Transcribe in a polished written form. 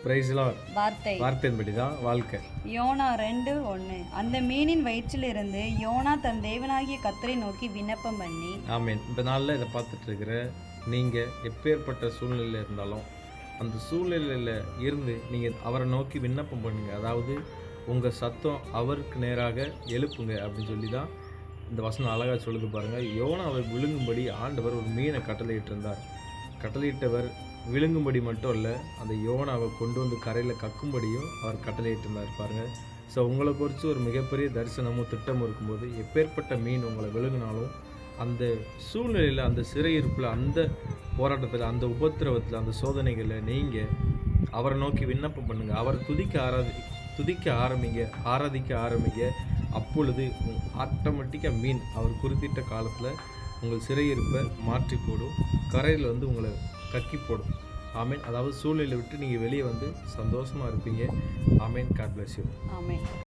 பிரைஸ்லாம் வார்த்தை வார்த்தையின்படி தான் வாழ்க்கை. யோனா 2:1. அந்த மீனின் வயிற்றிலிருந்து யோனா தன் தேவனாகிய கர்த்தரை நோக்கி விண்ணப்பம் பண்ணி. ஆமீன். இந்த நாளில் இதை பார்த்துட்டு இருக்கிற நீங்கள் எப்பேற்பட்ட சூழ்நிலையில் இருந்தாலும் அந்த சூழ்நிலையில் இருந்து நீங்கள் அவரை நோக்கி விண்ணப்பம் பண்ணுங்க. அதாவது உங்கள் சத்தம் அவருக்கு நேராக எழுப்புங்க அப்படின்னு சொல்லி தான் இந்த வசனம் அழகாக சொல்லுது பாருங்கள். யோனாவை விழுங்கும்படி ஆண்டவர் ஒரு மீனை கட்டளையிட்டிருந்தார். கட்டளையிட்டவர் விழுங்கும்படி மட்டும் இல்லை, அந்த யோனாவை கொண்டு வந்து கரையில் கக்கும்படியும் அவர் கட்டளையிட்டிருந்தார் பாருங்கள். ஸோ உங்களை குறித்து ஒரு மிகப்பெரிய தரிசனமும் திட்டமும் இருக்கும்போது எப்பேற்பட்ட மீன் உங்களை விழுங்கினாலும் அந்த சூழ்நிலையில், அந்த சிறையிருப்பில், அந்த போராட்டத்தில், அந்த உபத்திரவத்தில், அந்த சோதனைகளில் நீங்கள் அவரை நோக்கி விண்ணப்பம் பண்ணுங்கள். அவரை துதிக்க ஆராதிக்க ஆரம்பிங்க. அப்பொழுது ஆட்டோமேட்டிக்காக மீன் அவர் குறிப்பிட்ட காலத்தில் உங்கள் சிறையிருப்பை மாற்றி போடும், கரையில் வந்து உங்களை கக்கி போடும். ஆமீன். அதாவது சூழ்நிலை விட்டு நீங்கள் வெளியே வந்து சந்தோஷமாக இருப்பீங்க. ஆமீன். God bless you. ஆமென்.